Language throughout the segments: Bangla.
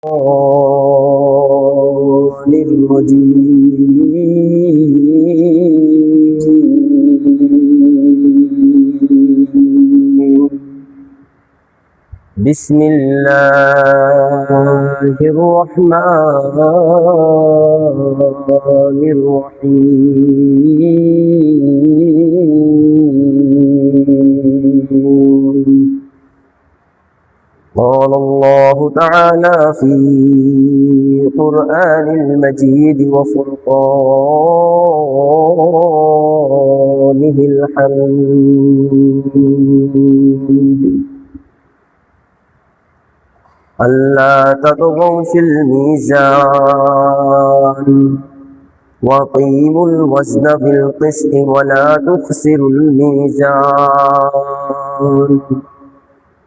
بسم الله الرحمن الرحيم. قال الله تعالى في القرآن المجيد وفرقانه الحميد: ألا تطغوا في الميزان وأقيموا الوزن بالقسط ولا تخسروا الميزان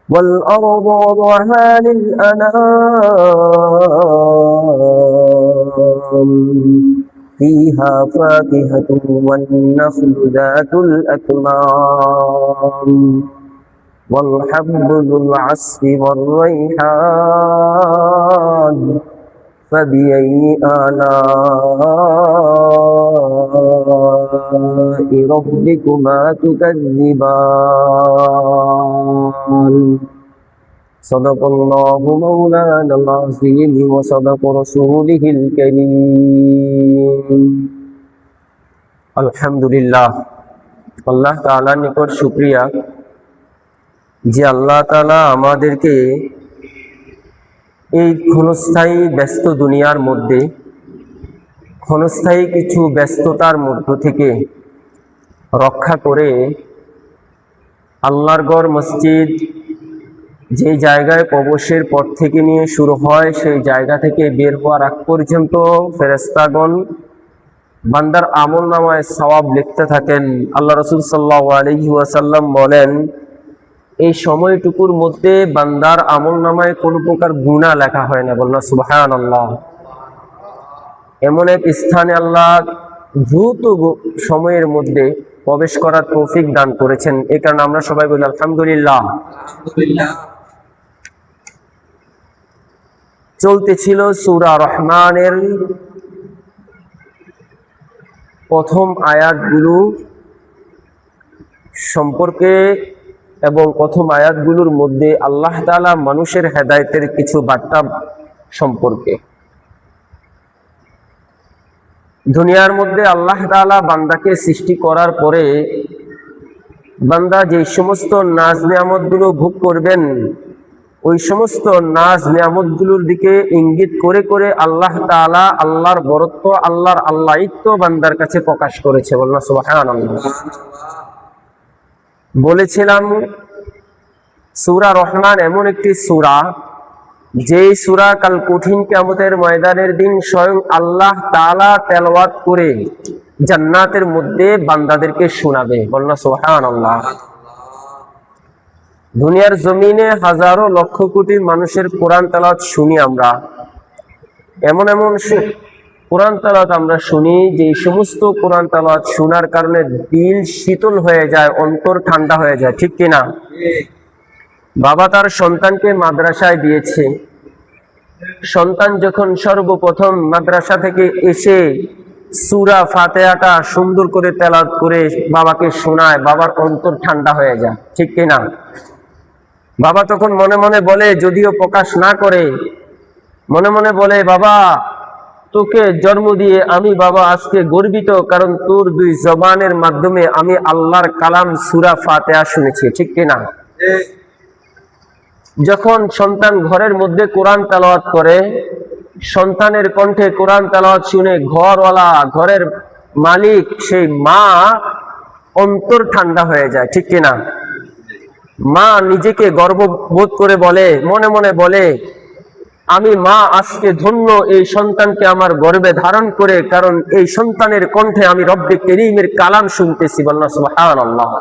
والأرض وضعها للأنام فيها فاكهة والنخل ذات الأكمام والحب ذو العصف والريحان فبأي آلاء ربكما تكذبان. صدق الله مولانا العظيم وصدق رسوله الكريم. আলহামদুলিল্লাহ, আল্লাহ তাআলার নিকট শুকরিয়া যে আল্লাহ তাআলা আমাদেরকে এই ক্ষণস্থায়ী ব্যস্ত দুনিয়ার মধ্যে ক্ষণস্থায়ী কিছু ব্যস্ততার মধ্য থেকে রক্ষা করে আল্লাহর ঘর মসজিদ যে জায়গায় প্রবেশের পর থেকে নিয়ে শুরু হয় সেই জায়গা থেকে বের হওয়ার আগ পর্যন্ত ফেরেশতাগণ বান্দার আমলনামায় সওয়াব লিখতে থাকেন। আল্লাহ রাসূল সাল্লাল্লাহু আলাইহি ওয়াসাল্লাম বলেন, এই সময়টুকুর মধ্যে বান্দার আমলনামায় কোনো প্রকার গুনাহ লেখা হয় না। বলনা সুবহানাল্লাহ। এমন এক স্থানে আল্লাহ দ্রুত সময়ের মধ্যে প্রবেশ করার তৌফিক দান করেছেন। এই কারণে আমরা সবাই বলি আলহামদুলিল্লাহ। চলতেছিল সূরা রহমানের প্রথম আয়াতগুলো সম্পর্কে এবং প্রথম আয়াতগুলোর মধ্যে আল্লাহ তাআলা মানুষের হেদায়েতের কিছু বার্তা সম্পর্কে। দুনিয়ার মধ্যে আল্লাহ তাআলা বান্দাকে সৃষ্টি করার পরে বান্দা যে সমস্ত নাজ নিয়ামতগুলো ভোগ করবেন ওই সমস্ত নাজ নিয়ামতগুলোর দিকে ইঙ্গিত করে করে আল্লাহ তাআলা আল্লাহর বরত্ব, আল্লাহর আল্লাহিত্ব বান্দার কাছে প্রকাশ করেছে। বলনা সুবহানাল্লাহ। বলেছিলাম সূরা রহমান এমন একটি সূরা যেই সূরা কাল কঠিন কিয়ামতের ময়দানের দিন স্বয়ং আল্লাহ তাআলা তেলাওয়াত করে জান্নাতের মধ্যে বান্দাদেরকে শোনাবে। বলনা সুবহানাল্লাহ। দুনিয়ার জমিনে হাজারো লক্ষ কোটি মানুষের কোরআন তেলাওয়াত শুনি আমরা। এমন এমন কোরআন তেলাওয়াত আমরা শুনি যে সমস্ত কোরআন তেলাওয়াত শোনার কারণে দিল শীতল হয়ে যায়, অন্তর ঠান্ডা হয়ে যায়। ঠিক কিনা? বাবা তার সন্তানকে মাদ্রাসায় দিয়েছে। সন্তান যখন সর্বপ্রথম মাদ্রাসা থেকে এসে সূরা ফাতিহাটা সুন্দর করে তেলাওয়াত করে বাবাকে শোনায়, বাবার অন্তর ঠান্ডা হয়ে যায়। ঠিক কিনা? বাবা তখন মনে মনে বলে, যদিও প্রকাশ না করে, মনে মনে বলে, বাবা তোকে জন্ম দিয়ে আমি বাবা আজকে গর্বিত, কারণ তোর দুই জবানের মাধ্যমে আমি আল্লাহর কালাম সূরা ফাতিহা শুনেছি। ঠিক কিনা? যখন সন্তান ঘরের মধ্যে কোরআন তেলাওয়াত করে, সন্তানের কণ্ঠে কোরআন তেলাওয়াত শুনে ঘরওয়ালা, ঘরের মালিক, সেই মা অন্তর ঠান্ডা হয়ে যায়। ঠিক কিনা? মা নিজেকে গর্ববোধ করে বলে, মনে মনে বলে, আমি মা আজকে ধন্য এই সন্তানকে আমার গর্ভে ধারণ করে, কারণ এই সন্তানের কণ্ঠে আমি রব্বে কারীমের কালাম শুনতেছি। বলনা সুবহানাল্লাহ।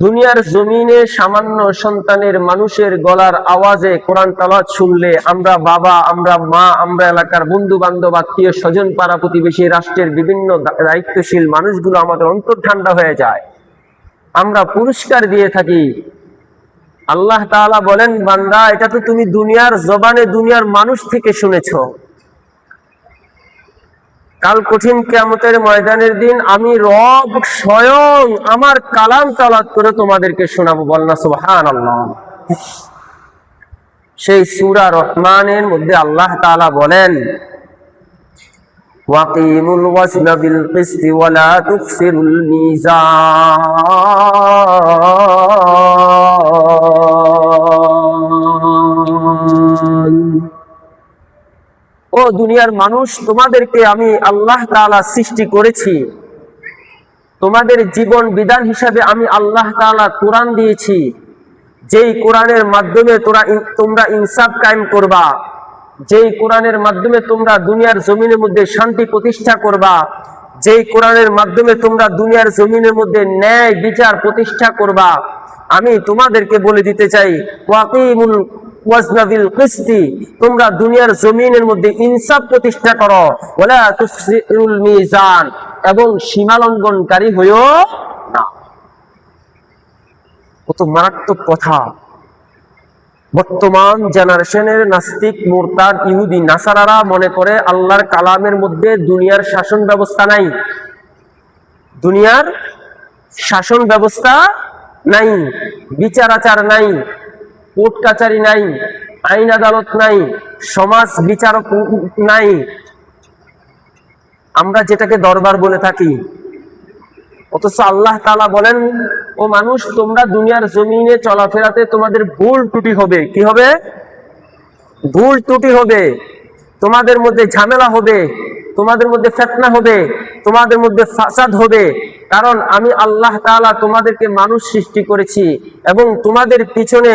দুনিয়ার জমিনে সামান্য সন্তানের মানুষের গলার আওয়াজে কোরআন তেলাওয়াত শুনলে আমরা বাবা, আমরা মা, আমরা এলাকার বন্ধু বান্ধব, আত্মীয় স্বজন, পাড়া প্রতিবেশী, রাষ্ট্রের বিভিন্ন দায়িত্বশীল মানুষগুলো আমাদের অন্তর ঠান্ডা হয়ে যায়। আমরা পুরস্কার দিয়ে থাকি। আল্লাহ তাআলা বলেন, বান্দা এটা তো তুমি দুনিয়ার জবানে দুনিয়ার মানুষ থেকে শুনেছো, কাল কঠিন কিয়ামতের ময়দানের দিন আমি রব স্বয়ং আমার কালাম তেলাওয়াত করে তোমাদেরকে শোনাবো। বলনা সুবহানাল্লাহ। সেই সূরা রহমানের মধ্যে আল্লাহ তাআলা বলেন, ওয়াকিমুল ওয়াজনা বিল কিসতি ওয়া লা তুখসিরুল মিজান। ও দুনিয়ার মানুষ, তোমাদেরকে আমি আল্লাহ তাআলা সৃষ্টি করেছি, তোমাদের জীবন বিধান হিসাবে আমি আল্লাহ তাআলা কোরআন দিয়েছি, যেই কোরআনের মাধ্যমে তোমরা ইনসাফ কায়েম করবা, যেই কোরআনের মাধ্যমে তোমরা দুনিয়ার জমিনের মধ্যে শান্তি প্রতিষ্ঠা করবা, যেই কোরআনের মাধ্যমে তোমরা দুনিয়ার জমিনের মধ্যে ন্যায় বিচার প্রতিষ্ঠা করবা। আমি তোমাদেরকে বলে দিতে চাই, ওয়াকিমুল ওয়াজনা বিল কিসতি, তোমরা দুনিয়ার জমিনের মধ্যে ইনসাফ প্রতিষ্ঠা করো, ওয়ালা তুখসিরুল মিজান, এবং সীমালঙ্ঘনকারী হইও না। কত মারাত্মক কথা! বর্তমান জেনারেশনের নাস্তিক, মুরতাদ, ইহুদি, নাসারারা মনে করে আল্লাহর কালামের মধ্যে দুনিয়ার শাসন ব্যবস্থা নাই, দুনিয়ার শাসন ব্যবস্থা নাই, বিচার আচার নাই, কোর্ট কাচারি নাই, আইন আদালত নাই, সমাজ বিচারক নাই, আমরা যেটাকে দরবার বলে থাকি। অথচ আল্লাহ তাআলা বলেন, ও মানুষ, তোমরা দুনিয়ার জমিনে চলাফেরাতে তোমাদের ভুল ত্রুটি হবে। কি হবে? ভুল ত্রুটি হবে, তোমাদের মধ্যে ঝামেলা হবে, তোমাদের মধ্যে ফিতনা হবে, তোমাদের মধ্যে ফাসাদ হবে। কারণ আমি আল্লাহ তাআলা তোমাদেরকে মানুষ সৃষ্টি করেছি এবং তোমাদের পিছনে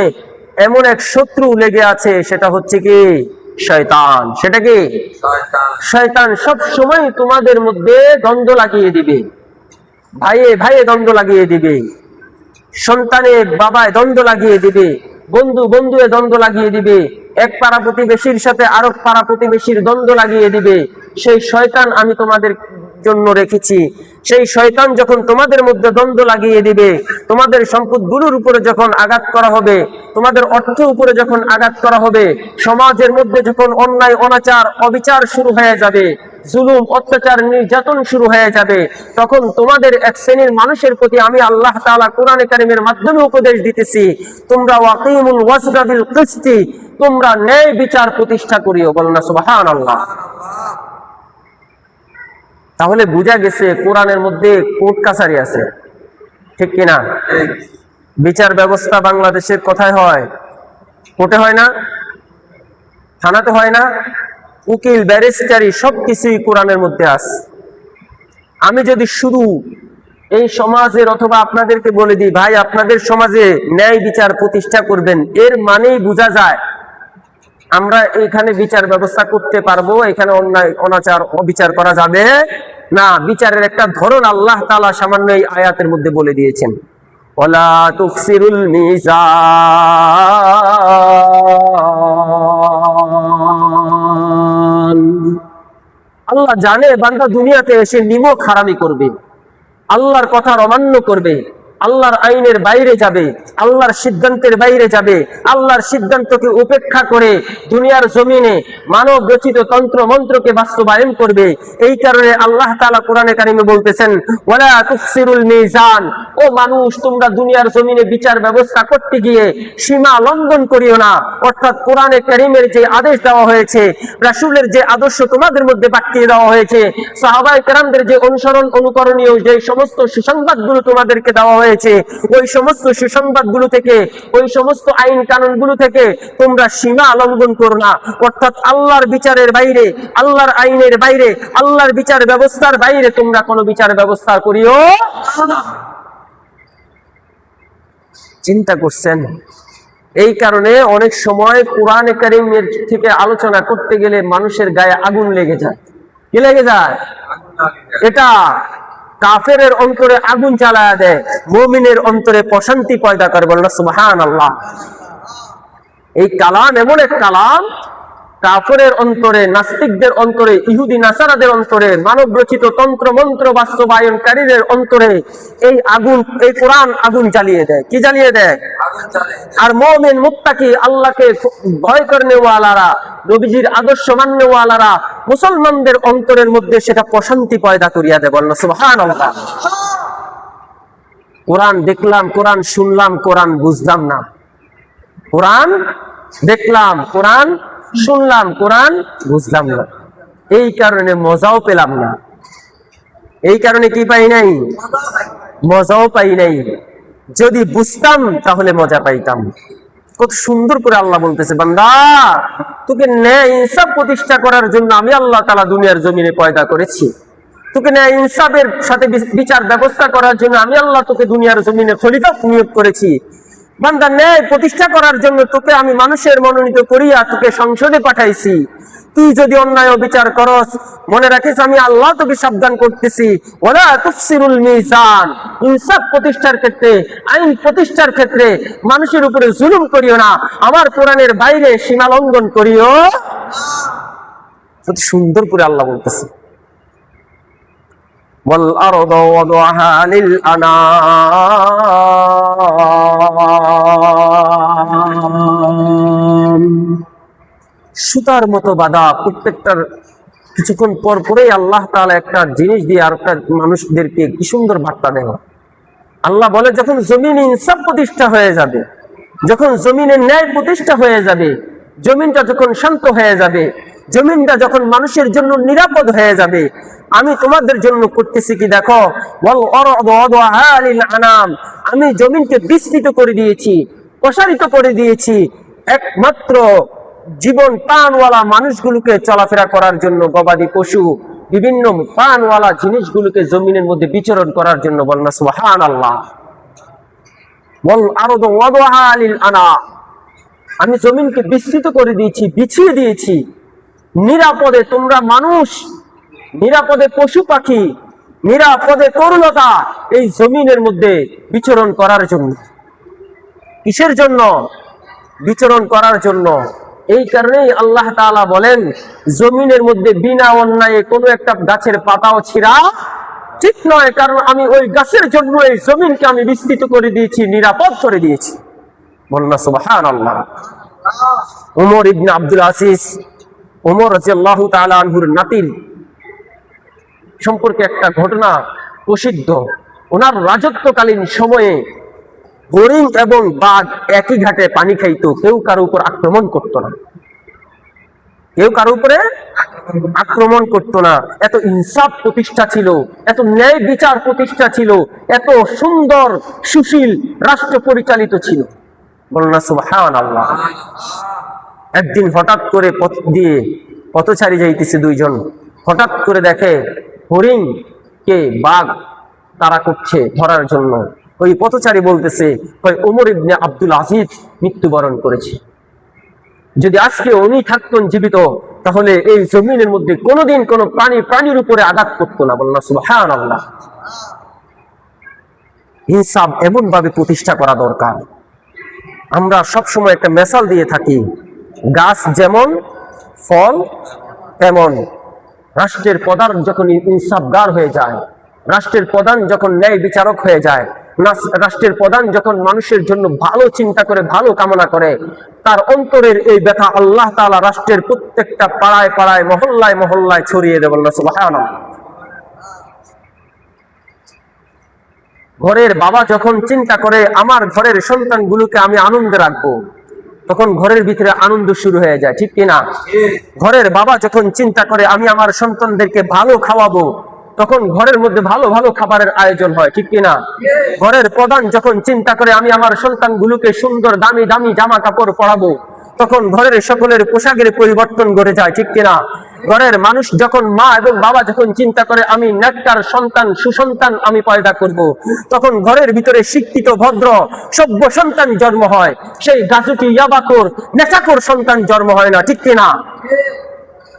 এমন এক শত্রু লেগে আছে, সেটা হচ্ছে কি? শয়তান। সেটা কি? শয়তান সব সময় তোমাদের মধ্যে দ্বন্দ্ব লাগিয়ে দিবে, ভাইয়ে ভাইয়ে দ্বন্দ্ব লাগিয়ে দিবে, সন্তানে বাবায় দ্বন্দ্ব লাগিয়ে দিবে, বন্ধু বন্ধুয়ে দ্বন্দ্ব লাগিয়ে দিবে, এক পাড়া প্রতিবেশীর সাথে আরেক পাড়া প্রতিবেশীর দ্বন্দ্ব লাগিয়ে দিবে। সেই শয়তান আমি তোমাদের জন্য রেখেছি। সেই শয়তান যখন তোমাদের মধ্যে দ্বন্দ্ব লাগিয়ে দিবে, তোমাদের সম্পদগুলোর উপরে যখন আঘাত করা হবে, তোমাদের অর্থের উপরে যখন আঘাত করা হবে, সমাজের মধ্যে যখন অন্যায় অনাচার অবিচার শুরু হয়ে যাবে, জুলুম অত্যাচার নির্যাতন শুরু হয়ে যাবে, তখন তোমাদের এক শ্রেণীর মানুষের প্রতি আমি আল্লাহ তাআলা কোরআনে কারীমের মাধ্যমে উপদেশ দিতেছি, তোমরা ওয়াকিমুল ওয়াজনা বিল কিসতি, তোমরা ন্যায় বিচার প্রতিষ্ঠা করিও। বলনা সুবহানাল্লাহ। তাহলে বোঝা গেছে কোরআনের মধ্যে কোর্ট কাছারি আছে, ঠিক কিনা? বিচার ব্যবস্থা বাংলাদেশের কোথায় হয়? কোর্টে হয় না? থানাতে হয় না? উকিল, ব্যারিস্টারি সবকিছুই কোরআনের মধ্যে আছে। আমি যদি শুধু এই সমাজের অথবা আপনাদেরকে বলে দিই, ভাই আপনাদের সমাজে ন্যায় বিচার প্রতিষ্ঠা করবেন, এর মানেই বোঝা যায় আমরা এখানে বিচার ব্যবস্থা করতে পারবো, এখানে অন্যায় অনাচার অবিচার করা যাবে না। বিচারের একটা ধরন আল্লাহ তাআলা সামান্য এই আয়াতের মধ্যে বলে দিয়েছেন, ওয়ালা তুকসিরুল মিজান। আল্লাহ জানে বান্দা দুনিয়াতে এসে নিমক হারামি করবে, আল্লাহর কথার অমান্য করবে, আল্লাহর আইনের বাইরে যাবে, আল্লাহর সিদ্ধান্তের বাইরে যাবে, আল্লাহর সিদ্ধান্তকে উপেক্ষা করে দুনিয়ার জমিনে মানব রচিত তন্ত্র মন্ত্রকে বাস্তবায়ন করবে। এই কারণে আল্লাহ তাআলা কোরআনে কারিমে বলতেছেন, ওয়ালা তুকসিরুল মিজান, ও মানুষ, তোমরা দুনিয়ার জমিনে বিচার ব্যবস্থা করতে গিয়ে সীমা লঙ্ঘন করিও না। অর্থাৎ কোরআনে কারিমের যে আদেশ দেওয়া হয়েছে, রাসূলের যে আদর্শ তোমাদের মধ্যে পাঠিয়ে দেওয়া হয়েছে, সাহাবায়ে কেরামদের যে অনুসরণ অনুকরণীয় যে সমস্ত সুসংবাদগুলো তোমাদেরকে দেওয়া হয়েছে, ওই সমস্ত সুসংবাদগুলো থেকে, ওই সমস্ত আইন কানুনগুলো থেকে তোমরা সীমা লঙ্ঘন করো না। অর্থাৎ আল্লাহর বিচারের বাইরে, আল্লাহর আইনের বাইরে, আল্লাহর বিচার ব্যবস্থার বাইরে তোমরা কোনো বিচার ব্যবস্থা করিও না। চিন্তা করছেন? এই কারণে অনেক সময় কোরআনে কারীমের থেকে আলোচনা করতে গেলে মানুষের গায়ে আগুন লেগে যায়। কি লেগে যায়? এটা কাফেরের অন্তরে আগুন জ্বালায়া দেয়, মুমিনের অন্তরে প্রশান্তি পয়দা করে। বলনা সুবহানাল্লাহ। এই কালাম এমন এক কালাম, কাফেরের অন্তরে, নাস্তিকদের অন্তরে, ইহুদি নাসারাদের অন্তরে, মানব রচিত তন্ত্র মন্ত্র বাস্তবায়নকারীদের অন্তরে এই আগুন, এই কোরআন আগুন জ্বালিয়ে দেয়। কি জ্বালিয়ে দেয়? আর মুমিন মুত্তাকি, আল্লাহকে ভয় করনেওয়ালারা, নবীজির আদর্শ মাননেওয়ালারা, মুসলমানদের অন্তরের মধ্যে সেটা প্রশান্তি পয়দা করিয়া দেয়। বলেন সুবহানাল্লাহ। কোরআন দেখলাম, কোরআন শুনলাম, কোরআন বুঝলাম না। কোরআন দেখলাম, কোরআন শুনলাম, কোরআন বুঝলাম না, এই কারণে মজাও পেলাম না। এই কারণে কি পাই নাই? মজাও পাই নাই। যদি বুঝতাম তাহলে মজা পাইতাম। কত সুন্দর করে আল্লাহ বলতেছে, বান্দা তোকে ন্যায় ইনসাফ প্রতিষ্ঠা করার জন্য আমি আল্লাহ তাআলা দুনিয়ার জমিনে পয়দা করেছি। তোকে ন্যায় ইনসাফের সাথে বিচার ব্যবস্থা করার জন্য আমি আল্লাহ তোকে দুনিয়ার জমিনে খলিফা নিয়োগ করেছি। বান্দা, ন্যায় প্রতিষ্ঠা করার জন্য তোকে আমি মানুষের মনোনীত করিয়া তোকে সংসদে পাঠাইছি। তুই যদি অন্যায় বিচার করস, মনে রাখিস আমি আল্লাহ তোকে সাবধান করতেছি, ওয়ালা তুফসিরুল মিজান, ইনসাফ প্রতিষ্ঠার ক্ষেত্রে, আইন প্রতিষ্ঠার ক্ষেত্রে মানুষের উপরে জুলুম করিও না, আমার কোরআনের বাইরে সীমা লঙ্ঘন করিও। কত সুন্দর করে আল্লাহ বলতেছে, ওয়াল আরদা ওয়াদাহা লিল আনাম। সুতার মতো বাঁধা প্রত্যেকটার কিছুক্ষণ পর পরেই আল্লাহ তাআলা একটা জিনিস দিয়ে আর একটা মানুষদেরকে কি সুন্দর বার্তা দেওয়া। আল্লাহ বলে, যখন জমিনে ইনসাফ প্রতিষ্ঠা হয়ে যাবে, যখন জমিনে ন্যায় প্রতিষ্ঠা হয়ে যাবে, জমিনটা যখন শান্ত হয়ে যাবে, জমিনটা যখন মানুষের জন্য নিরাপদ হয়ে যাবে, আমি তোমাদের জন্য করতেছি কি দেখো, ওয়াল আরদু ওয়াদাহা লিল আনাম, আমি জমিনকে বিস্তৃত করে দিয়েছি, প্রসারিত করে দিয়েছি একমাত্র জীবন প্রাণওয়ালা মানুষগুলোকে চলাফেরা করার জন্য, গবাদি পশু বিভিন্ন প্রাণওয়ালা জিনিসগুলোকে জমিনের মধ্যে বিচরণ করার জন্য। বলনা সুবহানাল্লাহ। ওয়াল আরদু ওয়াদাহা লিল আনাম, আমি জমিনকে বিস্তৃত করে দিয়েছি, বিছিয়ে দিয়েছি নিরাপদে তোমরা মানুষ, নিরাপদে পশু পাখি, নিরাপদে তরুলতা এই জমিনের মধ্যে বিচরণ করার জন্য। কিসের জন্য? বিচরণ করার জন্য। এই কারণেই আল্লাহ তাআলা বলেন, জমিনের মধ্যে বিনা অন্যায়ে কোনো একটা গাছের পাতাও ছিঁড়া ঠিক নয়, কারণ আমি ওই গাছের জন্য এই জমিনকে আমি বিস্তৃত করে দিয়েছি, নিরাপদ করে দিয়েছি। বলুন না সুবহানাল্লাহ। ওমর ইবনে আব্দুল আজিজ, ওমর রাদিয়াল্লাহু তাআলা আনহুর নাতির সম্পর্কে একটা ঘটনা প্রসিদ্ধ। ওনার রাজত্বকালীন সময়ে হরিণ এবং বাঘ একই ঘাটে পানি খাইতো, কেউ কারো উপর আক্রমণ করতো না, কেউ কারো উপরে আক্রমণ করতো না। এত ইনসাফ প্রতিষ্ঠা ছিল, এত ন্যায় বিচার প্রতিষ্ঠা ছিল, এত সুন্দর সুশীল রাষ্ট্র পরিচালিত ছিল। বলুন না সুবহানাল্লাহ। একদিন হঠাৎ করে পথ দিয়ে পথচারী যাইতেছে দুইজন, হঠাৎ করে দেখে হরিণ কে বাঘ তাড়া করছে ধরার জন্য। ওই পথচারী বলতেছে, ওমর ইবনে আব্দুল আজিজ মৃত্যুবরণ করেছে, যদি আজকে উনি থাকতেন জীবিত তাহলে এই জমিনের মধ্যে কোনোদিন কোনো প্রাণীর উপরে আঘাত করতো না। বলুন না সুবহানাল্লাহ। ইনসাফ এমন ভাবে প্রতিষ্ঠা করা দরকার। আমরা সবসময় একটা মেসাল দিয়ে থাকি, গাছ যেমন ফল তেমন। রাষ্ট্রের প্রধান যখন ইনসাফগার হয়ে যায়, রাষ্ট্রের প্রধান যখন ন্যায় বিচারক হয়ে যায়, রাষ্ট্রের প্রধান যখন মানুষের জন্য ভালো চিন্তা করে, ভালো কামনা করে, তার অন্তরের এই ব্যথা আল্লাহ তাআলা রাষ্ট্রের প্রত্যেকটা পাড়ায় পাড়ায়, মহল্লায় মহল্লায় ছড়িয়ে দেবেন না সুবহানাল্লাহ। ঘরের বাবা যখন চিন্তা করে আমার ঘরের সন্তানগুলোকে আমি আনন্দে রাখবো, তখন ঘরের ভিতরে আনন্দ শুরু হয়ে যায়, ঠিক কিনা? ঘরের বাবা যখন চিন্তা করে আমি আমার সন্তানদেরকে ভালো খাওয়াবো, তখন ঘরের মধ্যে ভালো ভালো খাবারের আয়োজন হয়, ঠিক কিনা? ঘরের প্রধান যখন চিন্তা করে আমি আমার সন্তানগুলোকে সুন্দর দামি দামি জামা কাপড় পরাবো, তখন ঘরের সকলের পোশাকের পরিবর্তন ঘটে যায়, ঠিক কিনা? ঘরের মানুষ যখন, মা এবং বাবা যখন চিন্তা করে আমি নেককার সন্তান, সুসন্তান আমি পয়দা করব, তখন ঘরের ভিতরে শিক্ষিত ভদ্র সভ্য সন্তান জন্ম হয়, সেই গাজুটি ইয়াবাকর নেশাখোর সন্তান জন্ম হয় না, ঠিক কিনা?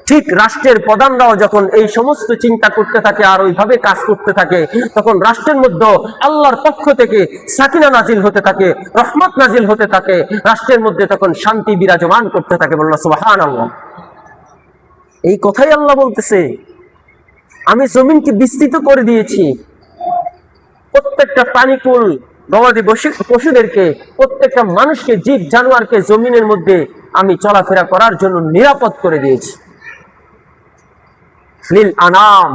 ঠিক রাষ্ট্রের প্রধানরাও যখন এই সমস্ত চিন্তা করতে থাকে আর ওইভাবে কাজ করতে থাকে, তখন রাষ্ট্রের মধ্যে আল্লাহর পক্ষ থেকে সাকিনা নাজিল হতে থাকে, রহমত নাজিল হতে থাকে, রাষ্ট্রের মধ্যে তখন শান্তি বিরাজমান করতে থাকে। বলুন সুবহানাল্লাহ। এই কথাই আল্লাহ বলতেছে, আমি জমিনকে বিস্তৃত করে দিয়েছি, প্রত্যেকটা প্রাণীকুল, গবাদি পশুদেরকে, প্রত্যেকটা মানুষকে, জীব জানোয়ারকে জমিনের মধ্যে আমি চলাফেরা করার জন্য নিরাপদ করে দিয়েছি। লিল আনাম,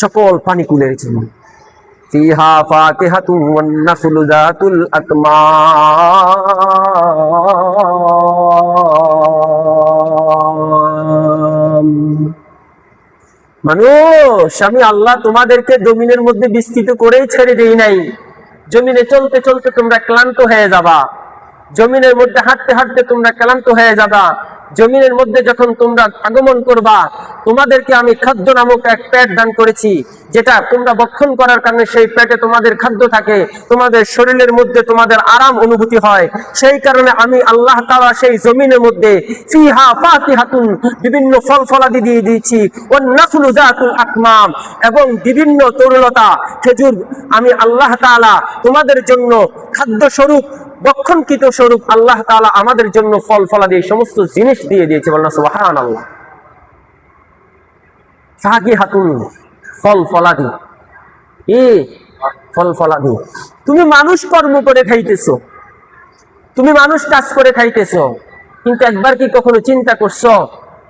সকল প্রাণীকুলের জন্য। ফিহা ফাকিহাতুন ওয়ান নাখলু যাতুল আকমাম। মানুষ, আমি আল্লাহ তোমাদেরকে জমিনের মধ্যে বিস্তৃত করেই ছেড়ে দেই নাই। জমিনে চলতে চলতে তোমরা ক্লান্ত হয়ে যাবা, জমিনের মধ্যে হাঁটতে হাঁটতে তোমরা ক্লান্ত হয়ে যাবা। জমিনের মধ্যে যখন তোমরা আগমন করবা, তোমাদেরকে আমি খাদ্য নামক এক পেট দান করেছি, যেটা তোমরা ভক্ষণ করার কারণে সেই পেটে তোমাদের খাদ্য থাকে, তোমাদের শরীরের মধ্যে তোমাদের আরাম অনুভূতি হয়। সেই কারণে আমি আল্লাহ তাআলা সেই জমিনের মধ্যে ফিহা ফাকিহাতুন, বিভিন্ন ফল ফলাদি দিয়ে দিয়েছি, ওয়ান নাখলু যাতুল আকমাম, এবং বিভিন্ন তরুলতা, খেজুর আমি আল্লাহ তাআলা তোমাদের জন্য খাদ্য স্বরূপ, ভক্ষণকৃত স্বরূপ আল্লাহ তাআলা আমাদের জন্য ফল ফলাদি এই সমস্ত জিনিস দিয়ে দিয়েছে। বলনা সুবহানাল্লাহ। ফাকিহাতুন, ফল ফলাদি, ফল ফলাদি। তুমি মানুষ কর্ম করে খাইতেছো, তুমি মানুষ কাজ করে খাইতেছো, কিন্তু একবার কি কখনো চিন্তা করছো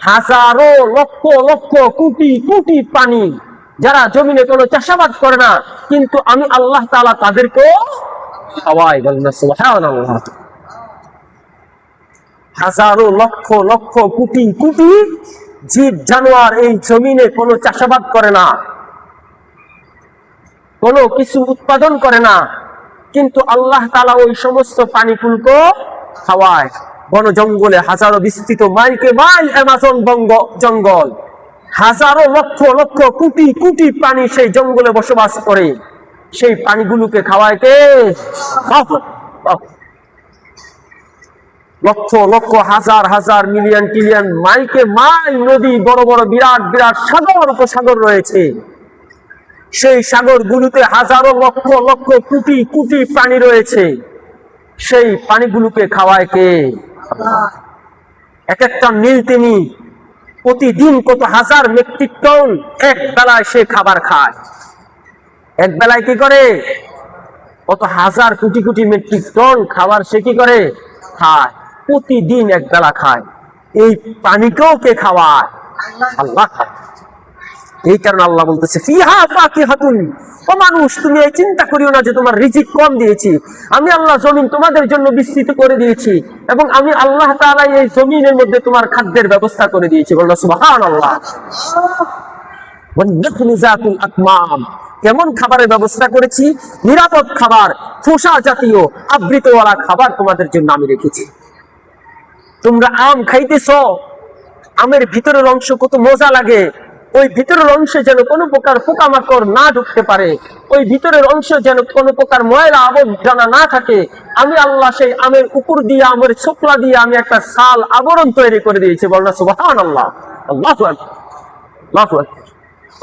হাজারো লক্ষ লক্ষ কোটি কোটি প্রাণী যারা জমিনে কোনো চাষাবাদ করে না, কিন্তু আমি আল্লাহ তাআলা তাদেরকেও খাওয়াই। বলনা সুবহানাল্লাহ। হাজারো লক্ষ লক্ষ কোটি কোটি জীব জানোয়ার এই জমিনে কোনো চাষাবাদ করে না, কোনো কিছু উৎপাদন করে না, কিন্তু আল্লাহ তাআলা ওই সমস্ত প্রাণীকুলকে খাওয়ায়। বন জঙ্গলে হাজারো বিস্তৃত, মাইলকে মাইল অ্যামাজন জঙ্গল, হাজারো লক্ষ লক্ষ কোটি কোটি প্রাণী সেই জঙ্গলে বসবাস করে, সেই প্রাণীগুলোকে খাওয়ায় কে? লক্ষ লক্ষ হাজার হাজার মিলিয়ন ট্রিলিয়ন মাইলকে মাইল নদী, বড় বড় বিরাট বিরাট সাগর উপসাগর রয়েছে। সেই সাগরগুলোতে হাজারো লক্ষ লক্ষ কোটি কোটি প্রাণী রয়েছে, সেই প্রাণীগুলোকে খাওয়ায় কে? এক একটা নীল তিমি প্রতিদিন কত হাজার মেট্রিক টন এক বেলায় সে খাবার খায়। এক বেলায় কি করে? কত হাজার কোটি কোটি মেট্রিক টন খাবার সে কি করে? খায়। প্রতিদিন এক বেলা খায়। এই পানিকেও কে খাওয়ায়? আল্লাহ। এই কারণে আল্লাহ বলতেছে ফিহা ফাকিহাতুন, ও মানুষ তুমি এই চিন্তা করিও না যে তোমার রিজিক কম দিয়েছি। আমি আল্লাহ জমিন তোমাদের জন্য বিস্তৃত করে দিয়েছি, এবং আমি আল্লাহ তাআলা এই জমিনের মধ্যে তোমার খাদ্যের ব্যবস্থা করে দিয়েছি। বলো সুবহানাল্লাহ। ওয়ান নাখলু যাতুল আকমাম, কেমন খাবারের ব্যবস্থা করেছি? নিরাপদ খাবার, খোসা জাতীয় আবৃতওয়ালা খাবার তোমাদের জন্য আমি রেখেছি। তোমরা আম খাইতেছো, আমের ভিতরের অংশ কত মজা লাগে, ওই ভিতরের অংশে যেন কোনো প্রকার পোকামাকড় না ঢুকতে পারে, ওই ভিতরের অংশ যেন কোনো প্রকার ময়লা আবর্জনা না থাকে, আমি আল্লাহ সেই আমের উপর দিয়ে, আমের ছোকলা দিয়ে আমি একটা ছাল আবরণ তৈরি করে দিয়েছি। বলনা সুবহানাল্লাহ। আল্লাহু আকবার, আল্লাহু আকবার।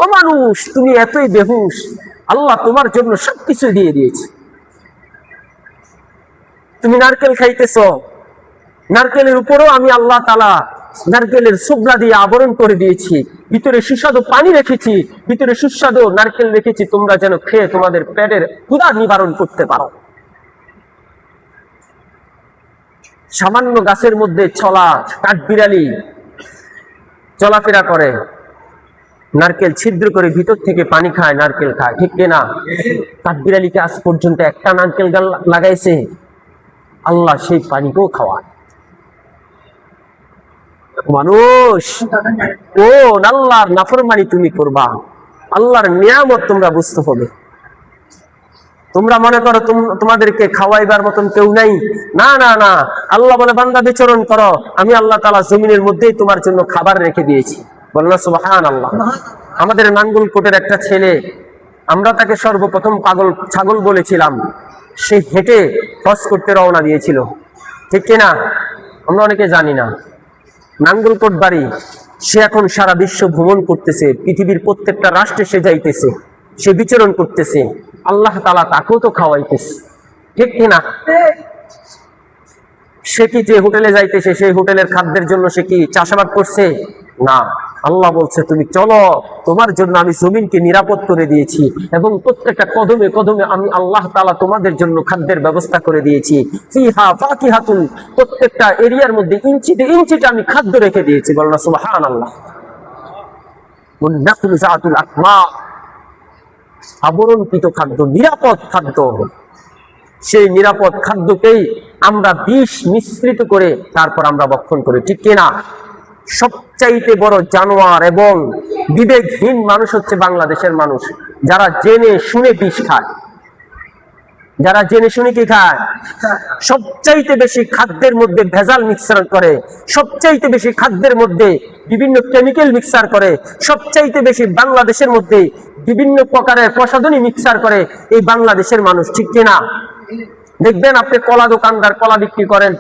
ও মানুষ, তুমি এতই বেহুশ, আল্লাহ তোমার জন্য সবকিছু দিয়ে দিয়েছে। তুমি নারকেল খাইতেছো, নারকেলের উপরেও আমি আল্লাহ তাআলা নারকেলের ছোবলা দিয়ে আবরণ করে দিয়েছি, ভিতরে সুস্বাদু পানি রেখেছি, ভিতরে সুস্বাদু নারকেল রেখেছি, তোমরা যেন খেয়ে তোমাদের পেটের ক্ষুধা নিবারণ করতে পারো। সামান্য গাছের মধ্যে ছলা কাঠবিড়ালি চলাফেরা করে, নারকেল ছিদ্র করে ভিতর থেকে পানি খায়, নারকেল খায়, ঠিক কিনা? কাঠবিড়ালিকে আজ পর্যন্ত একটা নারকেল গাছ লাগাইছে, আল্লাহ সেই পানিকেও খাওয়ায়। মানুষ, ও আল্লাহর নাফরমানি তুমি করবা, আল্লাহর নিয়ামত তোমরা বুঝতে হবে। তোমরা মনে করো তোমাদেরকে খাওয়াইবার মতন কেউ নাই। না না না, আল্লাহ বলে বান্দা বিচরণ করো, আমি আল্লাহ তাআলা জমিনের মধ্যেই তোমার জন্য খাবার রেখে দিয়েছি। বলনা সুবহানাল্লাহ। আমাদের নাঙ্গলকোটের একটা ছেলে, আমরা তাকে সর্বপ্রথম পাগল ছাগল বলেছিলাম, সে হেঁটে হজ করতে রওনা দিয়েছিল, ঠিক কিনা? আমরা অনেকে জানি না। নাঙ্গলকোট বাড়ি, সে এখন সারা বিশ্ব ভ্রমণ করতেছে, পৃথিবীর প্রত্যেকটা রাষ্ট্রে সে যাইতেছে, সে বিচরণ করতেছে, আল্লাহ তাআলা তাকেও তো খাওয়াইতেছে, ঠিক কিনা? সে কি যে হোটেলে যাইতেছে সেই হোটেলের খাদ্যের জন্য সে কি চাষাবাদ করছে? না, আল্লাহ বলছে তুমি চলো, তোমার জন্য আমি জমিনকে নিরাপদ করে দিয়েছি এবং প্রত্যেকটা কদমে কদমে আমি আল্লাহ তাআলা তোমাদের জন্য খাদ্যের ব্যবস্থা করে দিয়েছি। ফিহা ফাকিহাতুন, প্রত্যেকটা এরিয়ার মধ্যে ইঞ্চিতে ইঞ্চিতে আমি খাদ্য রেখে দিয়েছি। বলনা সুবহানাল্লাহ। ওয়ান-নাখলু যাতুল আকমা, আবরণকৃত খাদ্য, নিরাপদ খাদ্য। সেই নিরাপদ খাদ্যকেই আমরা বিষ মিশ্রিত করে তারপর আমরা ভক্ষণ করি, ঠিক কিনা? সবচাইতে বড় জানোয়ার এবং বিবেকহীন মানুষ হচ্ছে বাংলাদেশের মানুষ, যারা জেনে শুনে বিষ খায়। যারা জেনে শুনে কি খায়? সবচাইতে বেশি খাদ্যের মধ্যে ভেজাল মিক্সার করে, সবচাইতে বেশি খাদ্যের মধ্যে বিভিন্ন কেমিক্যাল মিক্সার করে, সবচাইতে বেশি বাংলাদেশের মধ্যে বিভিন্ন প্রকারের প্রসাধনী মিক্সার করে এই বাংলাদেশের মানুষ, ঠিক কিনা? দেখবেন আপনি কলা দোকানদার, কলা বিক্রি করেন,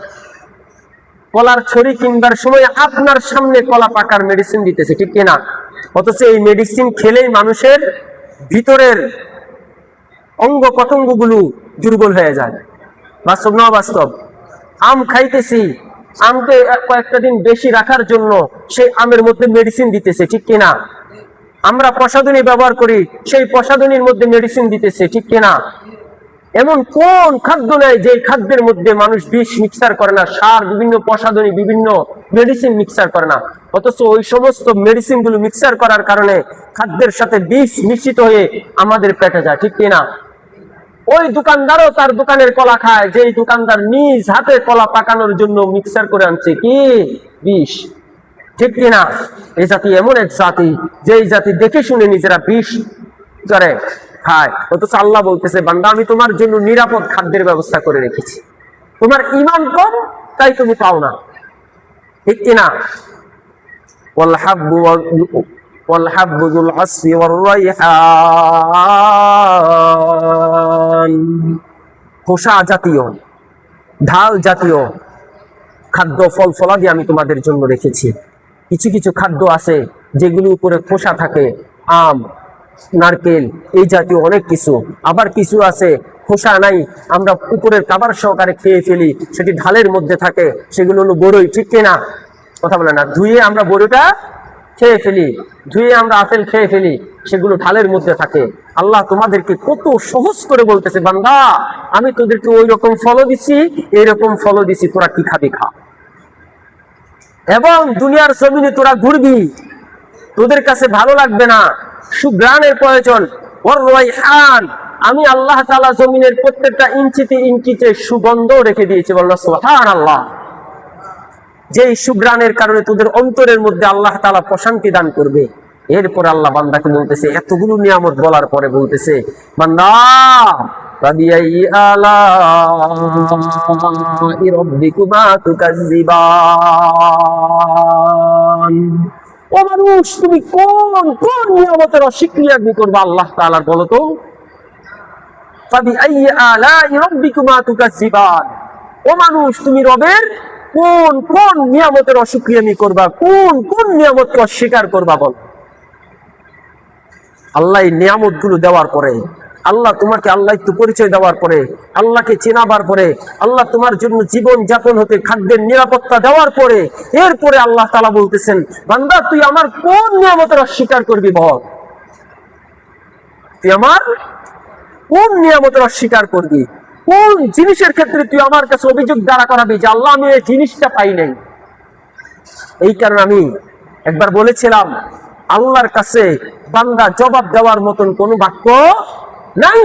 কলার ছড়ি কিনবার সময় আপনার সামনে কলা পাকার মেডিসিন দিতেছে, ঠিক কিনা? অথচ এই মেডিসিন খেলেই মানুষের ভিতরের অঙ্গ প্রত্যঙ্গ গুলো দুর্বল হয়ে যায়। বাস্তব না বাস্তব? আম খাইতেছি, আমকে কয়েকটা দিন বেশি রাখার জন্য সেই আমের মধ্যে মেডিসিন দিতেছে, ঠিক কিনা? আমরা প্রসাধনী ব্যবহার করি, সেই প্রসাধনীর মধ্যে মেডিসিন দিতেছে, ঠিক কিনা? এমন কোন খাদ্য নেই যে খাদ্যের মধ্যে মানুষ বিষ মিক্সার করে না, সার, বিভিন্ন প্রসাধনী, বিভিন্ন মেডিসিন মিক্সার করে না। অথচ ওই সমস্ত মেডিসিন গুলো মিক্সার করার কারণে খাদ্যের সাথে বিষ মিশ্রিত হয়ে আমাদের পেটে যায়, ঠিক কিনা? ওই দোকানদারও তার দোকানের কলা খায়, যেই দোকানদার নিজ হাতে কলা পাকানোর জন্য মিক্সার করে আনছে কি বিষ, ঠিক কিনা? এই জাতি এমন এক জাতি, যেই জাতি দেখে শুনে নিজেরা বিষ করে খায়। অথচ আল্লাহ বলতেছে, বান্দা আমি তোমার জন্য নিরাপদ খাদ্যের ব্যবস্থা করে রেখেছি, তোমার ঈমান কম তাই তুমি পাও না, ঠিক কিনা? ওয়াল-হাব্বু যুল-আসফি ওয়ার-রাইহান, খোসা জাতীয়, ঢাল জাতীয় খাদ্য, ফল ফলাদি আমি তোমাদের জন্য রেখেছি। কিছু কিছু খাদ্য আছে যেগুলো উপরে খোসা থাকে, আম, নারকেল, এই জাতীয় অনেক কিছু। আবার কিছু আছে খোসা নাই, আমরা উপরের কাবার সহকারে খেয়ে ফেলি, সেটি ঢালের মধ্যে থাকে, সেগুলো হলো বড়ই, ঠিক কিনা? কথা বলে না? ধুয়ে আমরা বড়িটা খেয়ে ফেলি, ধুয়ে আমরা আপেল খেয়ে ফেলি, সেগুলো ঢালের মধ্যে থাকে। আল্লাহ তোমাদেরকে কত সহজ করে বলতেছে, বান্দা আমি তোদেরকে ওই রকম ফলও দিছি, এইরকম ফলও দিছি, তোরা কি খাবি খা। এবং দুনিয়ার জমিনে তোরা ঘুরবি, তোদের কাছে ভালো লাগবে না, সুঘ্রাণের প্রয়োজন। ওয়ার-রাইহান, আমি আল্লাহ তাআলা জমিনের প্রত্যেকটা ইঞ্চিতে ইঞ্চিতে সুগন্ধ রেখে দিয়েছি। বললো সুবহানাল্লাহ। যেই সুঘ্রাণের কারণে তোদের অন্তরের মধ্যে আল্লাহ তাআলা প্রশান্তি দান করবে। এরপর আল্লাহ বান্দাকে বলতেছে, এতগুলো নিয়ামত বলার পরে বলতেছে, বান্দা ফাবিআইয়ি আলাই রাব্বিকুমা তুকাজ্জিবান। ও মানুষ, তুমি কোন কোন নিয়ামতের অস্বীকার করবে আল্লাহ তাআলার, বলো তো? ফাবিআইয়ি আলাই রাব্বিকুমা তুকাজ্জিবান। ও মানুষ, তুমি রবের কোন কোন নিয়ামতের অশুকরিয়ামি করবা, কোন কোন নিয়ামতকে অস্বীকার করবা, বল? আল্লাহ এই নিয়ামত গুলো দেওয়ার পরে, আল্লাহ তোমাকে আল্লাহত্ব পরিচয় দেওয়ার পরে, আল্লাহকে চেনাবার পরে, আল্লাহ তোমার জন্য জীবন যাপন হতে খাদ্যের নিরাপত্তা দেওয়ার পরে, এরপরে আল্লাহ তাআলা বলতেছেন, বান্দা তুই আমার কোন নিয়ামতের অস্বীকার করবি, বল? তুই আমার কোন নিয়ামতের অস্বীকার করবি? কোন জিনিসের ক্ষেত্রে তুই আমার কাছে অভিযোগ দাঁড়া করাবি যে আল্লাহ আমি এই জিনিসটা পাই নাই? এই কারণে আমি একবার বলেছিলাম, আল্লাহর কাছে বান্দা জবাব দেওয়ার মতন কোন বাক্য নাই।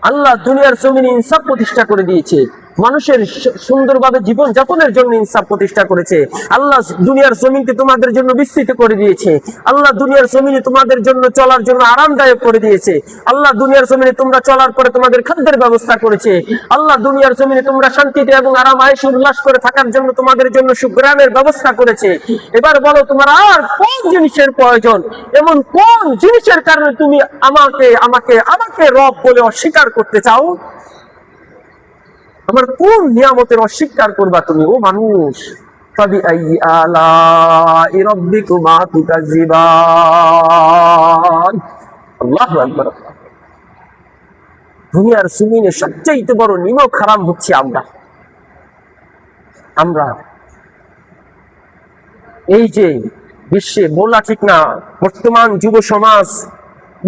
আল্লাহ দুনিয়ার জমিনে ইনসাফ প্রতিষ্ঠা করে দিয়েছে, মানুষের সুন্দরভাবে জীবন যাপনের জন্য ইনসাফ প্রতিষ্ঠা করেছে। আল্লাহ দুনিয়ার জমিনকে তোমাদের জন্য বিস্তৃত করে দিয়েছে। আল্লাহ দুনিয়ার জমিনে তোমাদের জন্য চলার জন্য আরামদায়ক করে দিয়েছে। আল্লাহ দুনিয়ার জমিনে তোমরা চলার পরে তোমাদের খাদ্যের ব্যবস্থা করেছে। আল্লাহ দুনিয়ার জমিনে তোমরা শান্তিতে এবং আরাম আয়েশ উল্লাস করে থাকার জন্য তোমাদের জন্য সুঘ্রাণের ব্যবস্থা করেছে। এবার বলো, তোমার আর কোন জিনিসের প্রয়োজন? এমন কোন জিনিসের কারণে তুমি আমাকে আমাকে আমাকে রব বলে অস্বীকার করতে চাও? আমার কোন নিয়ামতের অস্বীকার করবা তুমি, ও মানুষ? ফাবিআইয়ি আলাই রাব্বিকুমা তুকাজ্জিবান। আল্লাহু আকবার। দুনিয়ার জমিনে সবচেয়ে বড় নিমক হারাম হচ্ছে আমরা এই যে বিশ্বে বলা ঠিক না, বর্তমান যুব সমাজ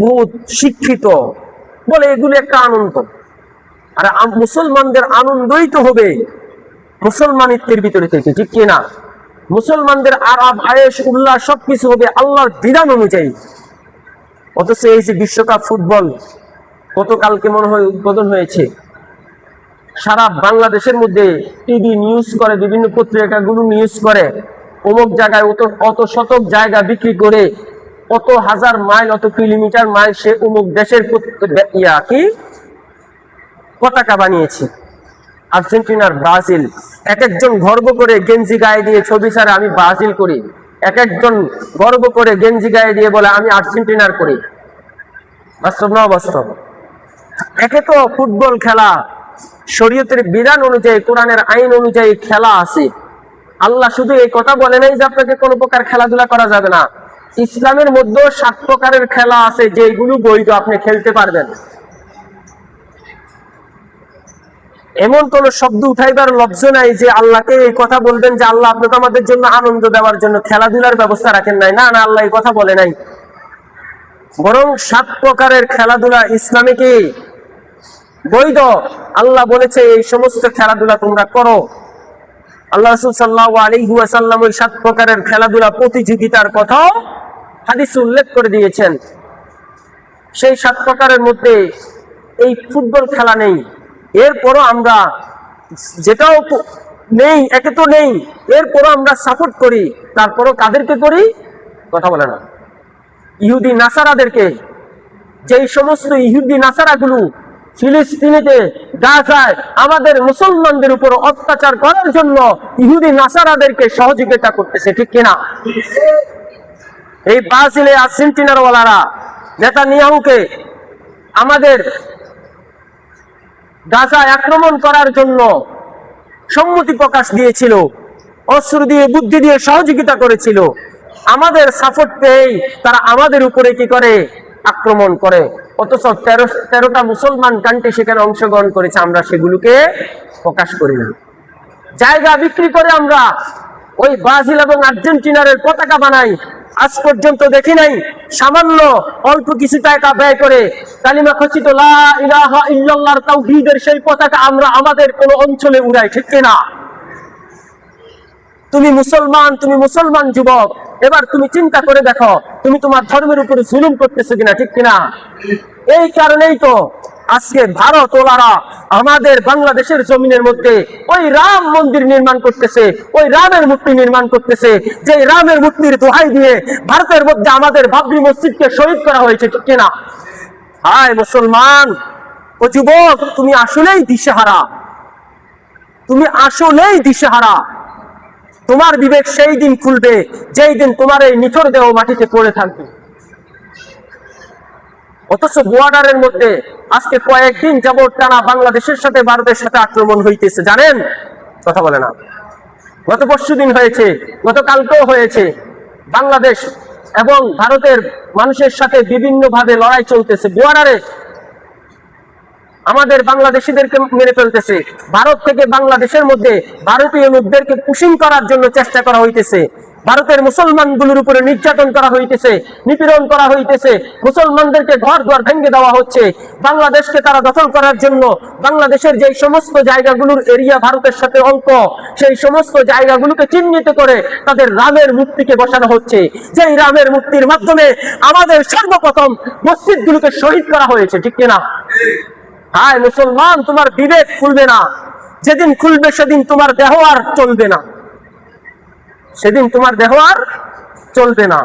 বহুত শিক্ষিত বলে এগুলো একটা আনন্দ। আর মুসলমানদের আনন্দই তো হবে মুসলমানিত্বের ভিতরে থেকে, ঠিক কিনা? মুসলমানদের আরাম আয়েশ উল্লাস সবকিছু হবে আল্লাহর বিধান অনুযায়ী। অথচ এই যে বিশ্বকাপ ফুটবল গতকালকে মনে হয় উদ্বোধন হয়েছে, সারা বাংলাদেশের মধ্যে টিভি নিউজ করে, বিভিন্ন পত্রিকাগুলো নিউজ করে, অমুক জায়গায় অত শতক জায়গা বিক্রি করে অত হাজার মাইল অত কিলোমিটার মাইল সে অমুক দেশের কি পতাকা বানিয়েছে। আর্জেন্টিনার, ব্রাজিল, এক একজন গর্ব করে গেঞ্জি গায়ে দিয়ে ছবি ছাড়া আমি ব্রাজিল করি, এক একজন গর্ব করে গেঞ্জি গায়ে দিয়ে বলে আমি আর্জেন্টিনার করি। বাস্তব না অবাস্তব? একে তো ফুটবল খেলা শরীয়তের বিধান অনুযায়ী, কোরআনের আইন অনুযায়ী খেলা আছে। আল্লাহ শুধু এই কথা বলে নাই যে আপনাকে কোনো প্রকার খেলাধুলা করা যাবে না। ইসলামের মধ্যে 7 প্রকারের খেলা আছে যেগুলো বৈধ, আপনি খেলতে পারবেন। এমন কোন শব্দ উঠাইবার লব্জ নাই যে আল্লাহকে এই কথা বলবেন যে আল্লাহ আপনি তো আমাদের জন্য আনন্দ দেওয়ার জন্য খেলাধুলার ব্যবস্থা রাখেন নাই। না না, আল্লাহ এই কথা বলে নাই। বরং 7 প্রকারের খেলাধুলা ইসলামে কি বৈধ। আল্লাহ বলেছে এই সমস্ত খেলাধুলা তোমরা করো। আল্লাহ রাসূল সাল্লাল্লাহু আলাইহি ওয়াসাল্লাম ওই 7 প্রকারের খেলাধুলা প্রতিযোগিতার কথাও হাদিসে উল্লেখ করে দিয়েছেন। সেই 7 প্রকারের মধ্যে এই ফুটবল খেলা নেই। এরপরও আমরা যেটাও নেই, একে তো নেই, এরপরও আমরা সাপোর্ট করি। তারপরও কাদেরকে করি? কথা বলে না, ইহুদি নাসারাদেরকে। যেই সমস্ত ইহুদি নাসারাগুলো ফিলিস্তিনিতে, গাজায় আমাদের মুসলমানদের উপর অত্যাচার করার জন্য ইহুদি নাসারাদেরকে সহযোগিতা করতেছে, ঠিক কিনা? এই ব্রাজিলে আর্জেন্টিনার ওয়ালারা নেতানিয়াহুকে আমাদের গাজায় আক্রমণ করার জন্য সম্মতি প্রকাশ দিয়েছিল, অস্ত্র দিয়ে বুদ্ধি দিয়ে সহযোগিতা করেছিল। আমাদের সাপোর্ট পেয়েই তারা আমাদের উপরে কি করে? আক্রমণ করে। অথচ 13টা মুসলমান কান্ট্রি সেখানে অংশগ্রহণ করেছে, আমরা সেগুলোকে প্রকাশ করি না। জায়গা বিক্রি করে আমরা ওই ব্রাজিল এবং আর্জেন্টিনার পতাকা বানাই। আজ পর্যন্ত দেখি নাই সামান্য অল্প কিছু টাকা ব্যয় করে কালিমা খচিত লা ইলাহা ইল্লাল্লাহর তাওহীদের সেই পতাকা আমরা আমাদের কোন অঞ্চলে উড়াই, ঠিক কিনা? তুমি মুসলমান যুবক, এবার তুমি চিন্তা করে দেখো তুমি তোমার ধর্মের উপরে জুলুম করতেছো কিনা, ঠিক কিনা? এই কারণেই তো আজকে ভারত ওলারা আমাদের বাংলাদেশের জমিনের মধ্যে ওই রাম মন্দির নির্মাণ করতেছে, ওই রামের মূর্তি নির্মাণ করতেছে, যে রামের মূর্তির দোহাই দিয়ে ভারতের মধ্যে আমাদের বাবরি মসজিদকে শহীদ করা হয়েছে, ঠিক কিনা? হায় মুসলমান ও যুবক, তুমি আসলেই দিশেহারা, তুমি আসলেই দিশেহারা। তোমার বিবেক সেই দিন খুলবে যেই দিন তোমার এই নিথর দেহ মাটিতে পড়ে থাকবে। অথচ বর্ডারের মধ্যে আজকে কয়েকদিন যাবত টানা বাংলাদেশের সাথে ভারতের সাথে আক্রমণ হইতেছে, জানেন? কথা বলে না। গত পরশুদিন হয়েছে, গতকালকেও হয়েছে। বাংলাদেশ এবং ভারতের মানুষের সাথে বিভিন্ন ভাবে লড়াই চলতেছে। বর্ডারে আমাদের বাংলাদেশিদেরকে মেরে ফেলতেছে। ভারত থেকে বাংলাদেশের মধ্যে ভারতীয় লোকদেরকে পুশিং করার জন্য চেষ্টা করা হইতেছে। ভারতের মুসলমানগুলোর উপরে নির্যাতন করা হইতেছে, নিপীড়ন করা হইতেছে। মুসলমানদেরকে ঘর দুয়ার ভেঙে দেওয়া হচ্ছে। বাংলাদেশকে তারা দখল করার জন্য বাংলাদেশের যে সমস্ত জায়গাগুলোর এরিয়া ভারতের সাথে অল্প, সেই সমস্ত জায়গাগুলোকে চিহ্নিত করে তাদের রামের মূর্তিকে বসানো হচ্ছে। যেই রামের মূর্তির মাধ্যমে আমাদের সর্বপ্রথম মসজিদগুলোকে শহীদ করা হয়েছে, ঠিক কিনা? হায় মুসলমান, তোমার বিবেক খুলবে না। যেদিন খুলবে সেদিন তোমার দেহ আর চলবে না, সেদিন তোমার দেহ আর চলবে না।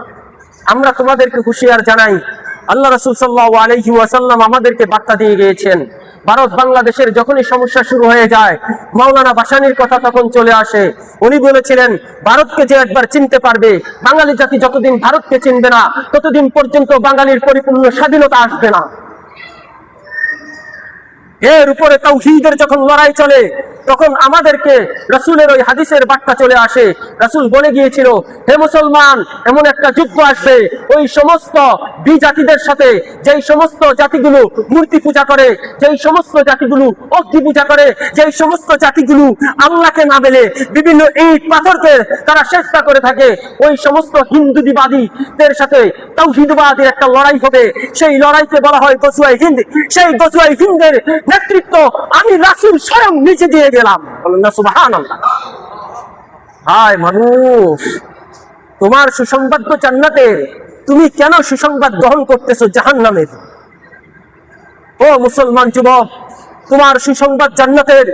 আমরা তোমাদেরকে হুঁশিয়ার জানাই, আল্লাহ রাসূল সাল্লাল্লাহু আলাইহি ওয়াসাল্লাম আমাদেরকে বার্তা দিয়ে গিয়েছেন, ভারত বাংলাদেশের যখনই সমস্যা শুরু হয়ে যায়, মাওলানা ভাসানীর কথা তখন চলে আসে। উনি বলেছিলেন, ভারতকে যে একবার চিনতে পারবে, বাঙালি জাতি যতদিন ভারতকে চিনবে না ততদিন পর্যন্ত বাঙালির পরিপূর্ণ স্বাধীনতা আসবে না। এর উপরে তাওহীদের যখন লড়াই চলে, তখন আমাদেরকে রাসূলের ওই হাদিসের বার্তা চলে আসে। রাসূল বলে গিয়েছিল, হে মুসলমান, এমন একটা যুদ্ধ আসবে, ওই সমস্ত বিজাতিদের সাথে, যেই সমস্ত জাতিগুলো মূর্তি পূজা করে, যেই সমস্ত জাতিগুলো অগ্নি পূজা করে, যেই সমস্ত জাতিগুলো আল্লাহকে না মেনে বিভিন্ন ইট পাথরকে তারা চেষ্টা করে থাকে, ওই সমস্ত হিন্দুবাদীদের সাথে তাওহীদবাদের একটা লড়াই হবে। সেই লড়াইকে বলা হয় গজওয়ায়ে হিন্দ। সেই গজওয়ায়ে হিন্দের নেতৃত্ব আমি রাসূল স্বয়ং নিজে দিয়ে গেলাম। বলেন না সুবহানাল্লাহ। হায় মানুষ, তোমার সুসংবাদ তো জান্নাতের, তুমি কেন সুসংবাদ গ্রহণ করতেছো জাহান্নামের? ও মুসলমান যুবক, তোমার সুসংবাদ জান্নাতের,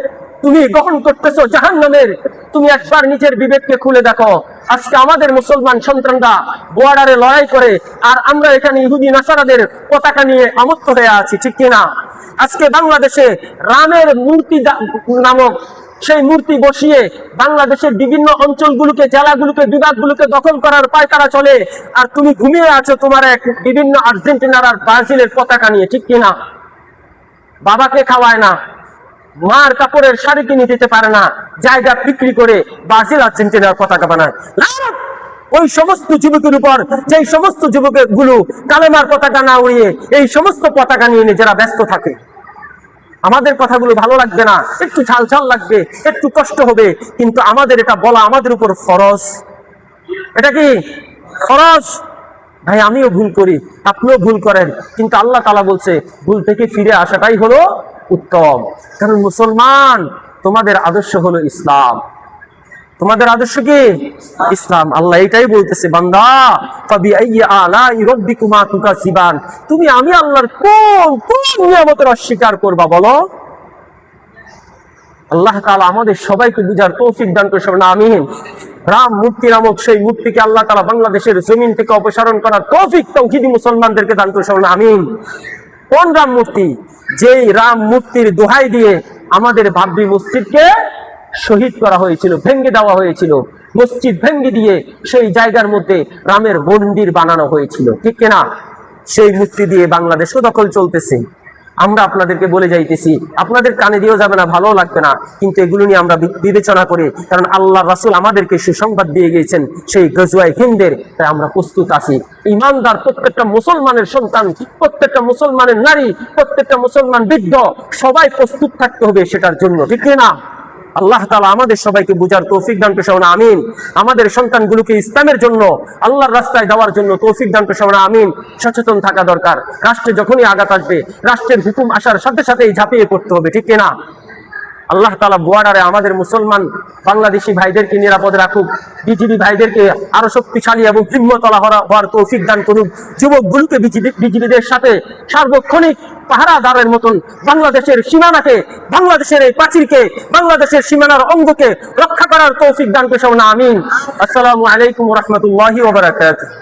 তুমি গ্রহণ করতেছো জাহান্নামের। তুমি একবার নিজের বিবেককে খুলে দেখো। আজকে আমাদের মুসলমান সন্তানরা বর্ডারে লড়াই করে, আর আমরা এখানে ইহুদি নাসারাদের পতাকা নিয়ে আমত্ত হয়ে আছি, ঠিক কিনা? আজকে বাংলাদেশে রামের মূর্তি নামক সেই মূর্তি বসিয়ে বাংলাদেশের বিভিন্ন অঞ্চলগুলোকে, জেলাগুলোকে, বিভাগগুলোকে দখল করার পায়তারা চলে, আর তুমি ঘুমিয়ে আছো তোমার এক বিভিন্ন আর্জেন্টিনার আর ব্রাজিলের পতাকা নিয়ে, ঠিক কিনা? বাবাকে খাওয়ায় না, মার কাপড়ের শাড়ি কিনে দিতে পারে না, জায়গা বিক্রি করে ব্রাজিল আর্জেন্টিনার পতাকা বানায়। ওই সমস্ত যুবকের উপর, যেই সমস্ত যুবকের গুলো কালেমার পতাকা না উড়িয়ে এই সমস্ত পতাকা নিয়ে নিজেরা ব্যস্ত থাকে। আমাদের কথাগুলো ভালো লাগবে না, একটু ঝাল লাগবে, একটু কষ্ট হবে, কিন্তু আমাদের এটা বলা আমাদের উপর ফরজ। এটা কি ফরজ? ভাই, আমিও ভুল করি, আপনিও ভুল করেন, কিন্তু আল্লাহ তাআলা বলছে ভুল থেকে ফিরে আসাটাই হলো উত্তম। কারণ মুসলমান, তোমাদের আদর্শ হলো ইসলাম। তোমাদের আদর্শ কি? ইসলাম। আল্লাহ এটাই বলতেছে, বান্দা ফাবিআইয়ি আলাই রাব্বিকুমা তুকাসিবান, তুমি আমি আল্লাহর কোন কোন নিয়ামতের অস্বীকার করবা বলো? আল্লাহ তাআলা আমাদের সবাইকে বুঝার তৌফিক দান করুন, আমিন। রাম মূর্তি নামক সেই মূর্তিকে আল্লাহ তাআলা বাংলাদেশের জমিন থেকে অপসারণ করার তৌফিক তাওহীদি মুসলমানদেরকে দান করুন, আমিন। কোন রাম মূর্তি? যেই রাম মূর্তির দোহাই দিয়ে আমাদের বাবরি মসজিদকে শহীদ করা হয়েছিল, ভেঙে দেওয়া হয়েছিল, মসজিদ ভেঙে দিয়ে সেই জায়গার মধ্যে রামের মন্দির বানানো হয়েছিল, ঠিক কিনা? সেই মূর্তি দিয়ে বাংলাদেশও দখল চলতেছে। আমরা আপনাদেরকে বলে যাইতেছি, আপনাদের কানে দিয়েও যাবে না, ভালো লাগবে না, কিন্তু এগুলো নিয়ে আমরা বিবেচনা করি, কারণ আল্লাহ রাসূল আমাদেরকে সুসংবাদ দিয়ে গিয়েছেন সেই গজওয়ায়ে হিন্দের। তাই আমরা প্রস্তুত আছি। ইমানদার প্রত্যেকটা মুসলমানের সন্তান, প্রত্যেকটা মুসলমানের নারী, প্রত্যেকটা মুসলমান বৃদ্ধ, সবাই প্রস্তুত থাকতে হবে সেটার জন্য, ঠিক না? আল্লাহ তাআলা আমাদের সবাইকে বুঝার তৌফিক দান করুন, আমিন। আমাদের সন্তানগুলোকে ইসলামের জন্য, আল্লাহর রাস্তায় দেওয়ার জন্য তৌফিক দান করুন, আমিন। সচেতন থাকা দরকার। রাষ্ট্রে যখনই আঘাত আসবে, রাষ্ট্রের হুকুম আসার সাথে সাথেই ঝাঁপিয়ে পড়তে হবে, ঠিক না? আল্লাহ তাআলা বর্ডারে আমাদের মুসলমান বাংলাদেশি ভাইদেরকে নিরাপদ রাখুক, বিজিবি ভাইদেরকে আরো শক্তিশালী এবং হিম্মতওয়ালা হওয়ার তৌফিক দান করুক। যুবকগুলোকে বিজিবিদের সাথে সার্বক্ষণিক পাহারাদারের মতন বাংলাদেশের সীমানাকে, বাংলাদেশের এই প্রাচীরকে, বাংলাদেশের সীমানার অঙ্গকে রক্ষা করার তৌফিক দান করুন, আমিন। আসসালামু আলাইকুম ওয়া রাহমাতুল্লাহি ওয়া বারাকাতুহু।